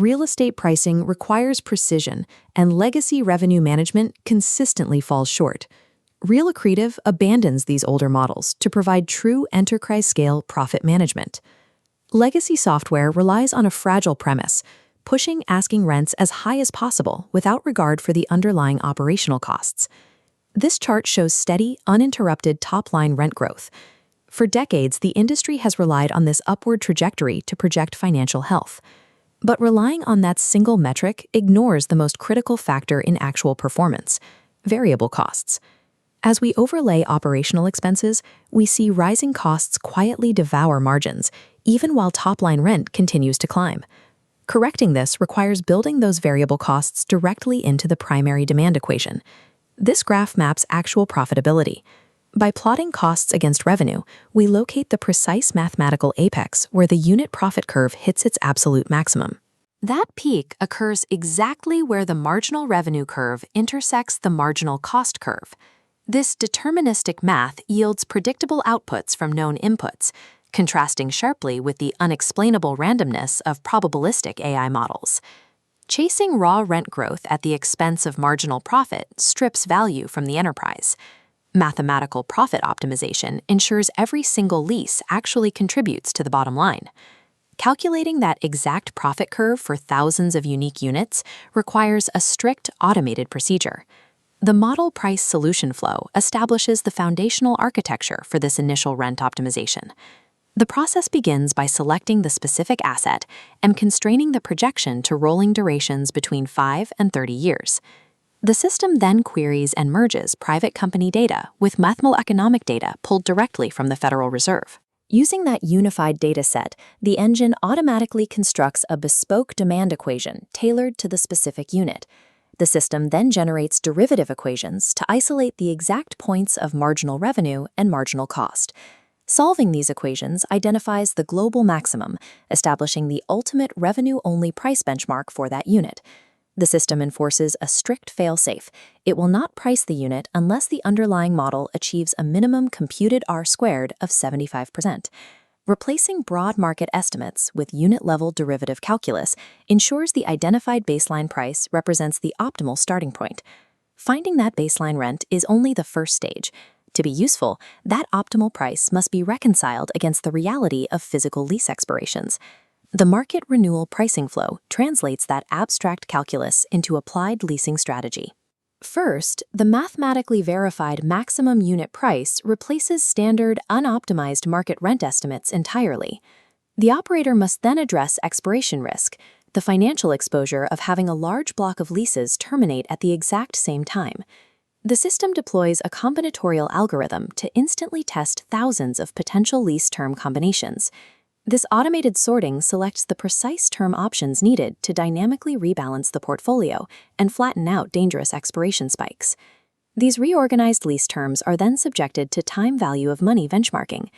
Real estate pricing requires precision, and legacy revenue management consistently falls short. RealAccretive abandons these older models to provide true enterprise-scale profit management. Legacy software relies on a fragile premise, pushing asking rents as high as possible without regard for the underlying operational costs. This chart shows steady, uninterrupted top-line rent growth. For decades, the industry has relied on this upward trajectory to project financial health. But relying on that single metric ignores the most critical factor in actual performance: variable costs. As we overlay operational expenses, we see rising costs quietly devour margins, even while top-line rent continues to climb. Correcting this requires building those variable costs directly into the primary demand equation. This graph maps actual profitability. By plotting costs against revenue, we locate the precise mathematical apex where the unit profit curve hits its absolute maximum. That peak occurs exactly where the marginal revenue curve intersects the marginal cost curve. This deterministic math yields predictable outputs from known inputs, contrasting sharply with the unexplainable randomness of probabilistic AI models. Chasing raw rent growth at the expense of marginal profit strips value from the enterprise. Mathematical profit optimization ensures every single lease actually contributes to the bottom line. Calculating that exact profit curve for thousands of unique units requires a strict automated procedure. The model price solution flow establishes the foundational architecture for this initial rent optimization. The process begins by selecting the specific asset and constraining the projection to rolling durations between 5 and 30 years. The system then queries and merges private company data with macroeconomic data pulled directly from the Federal Reserve. Using that unified data set, the engine automatically constructs a bespoke demand equation tailored to the specific unit. The system then generates derivative equations to isolate the exact points of marginal revenue and marginal cost. Solving these equations identifies the global maximum, establishing the ultimate revenue-only price benchmark for that unit. The system enforces a strict fail-safe. It will not price the unit unless the underlying model achieves a minimum computed R-squared of 75%. Replacing broad market estimates with unit-level derivative calculus ensures the identified baseline price represents the optimal starting point. Finding that baseline rent is only the first stage. To be useful, that optimal price must be reconciled against the reality of physical lease expirations. The market renewal pricing flow translates that abstract calculus into applied leasing strategy. First, the mathematically verified maximum unit price replaces standard, unoptimized market rent estimates entirely. The operator must then address expiration risk, the financial exposure of having a large block of leases terminate at the exact same time. The system deploys a combinatorial algorithm to instantly test thousands of potential lease term combinations. This automated sorting selects the precise term options needed to dynamically rebalance the portfolio and flatten out dangerous expiration spikes. These reorganized lease terms are then subjected to time value of money benchmarking.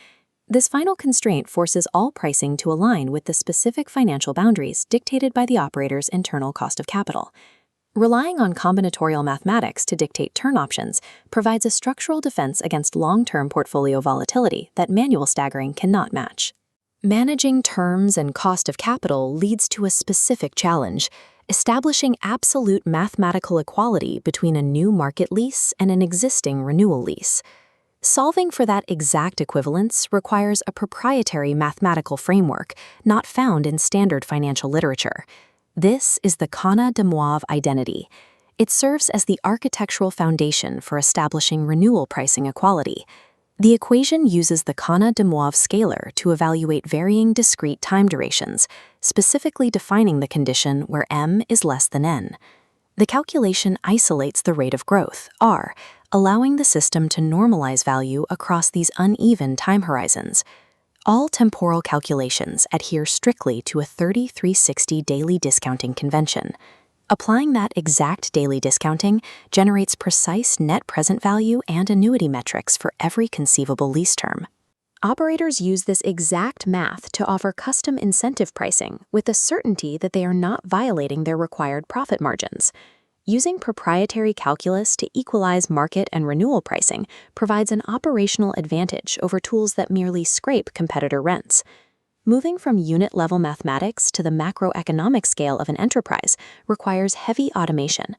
This final constraint forces all pricing to align with the specific financial boundaries dictated by the operator's internal cost of capital. Relying on combinatorial mathematics to dictate turn options provides a structural defense against long-term portfolio volatility that manual staggering cannot match. Managing terms and cost of capital leads to a specific challenge: establishing absolute mathematical equality between a new market lease and an existing renewal lease. Solving for that exact equivalence requires a proprietary mathematical framework not found in standard financial literature. This is the Kana-de identity. It serves as the architectural foundation for establishing renewal pricing equality. The equation uses the Kana-de scalar to evaluate varying discrete time durations, specifically defining the condition where m is less than n. The calculation isolates the rate of growth, r, allowing the system to normalize value across these uneven time horizons. All temporal calculations adhere strictly to a 3360 daily discounting convention. Applying that exact daily discounting generates precise net present value and annuity metrics for every conceivable lease term. Operators use this exact math to offer custom incentive pricing with the certainty that they are not violating their required profit margins. Using proprietary calculus to equalize market and renewal pricing provides an operational advantage over tools that merely scrape competitor rents. Moving from unit-level mathematics to the macroeconomic scale of an enterprise requires heavy automation.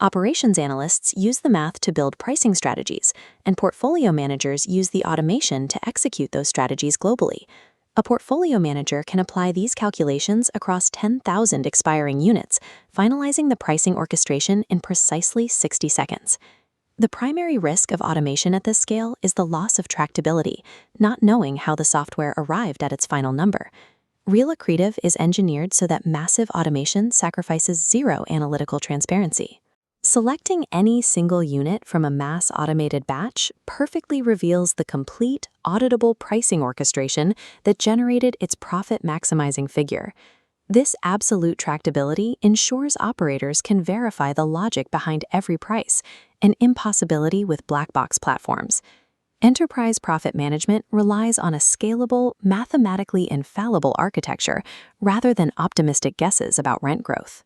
Operations analysts use the math to build pricing strategies, and portfolio managers use the automation to execute those strategies globally. A portfolio manager can apply these calculations across 10,000 expiring units, finalizing the pricing orchestration in precisely 60 seconds. The primary risk of automation at this scale is the loss of tractability, not knowing how the software arrived at its final number. RealAccretive is engineered so that massive automation sacrifices zero analytical transparency. Selecting any single unit from a mass automated batch perfectly reveals the complete, auditable pricing orchestration that generated its profit-maximizing figure. This absolute tractability ensures operators can verify the logic behind every price, an impossibility with black box platforms. Enterprise profit management relies on a scalable, mathematically infallible architecture rather than optimistic guesses about rent growth.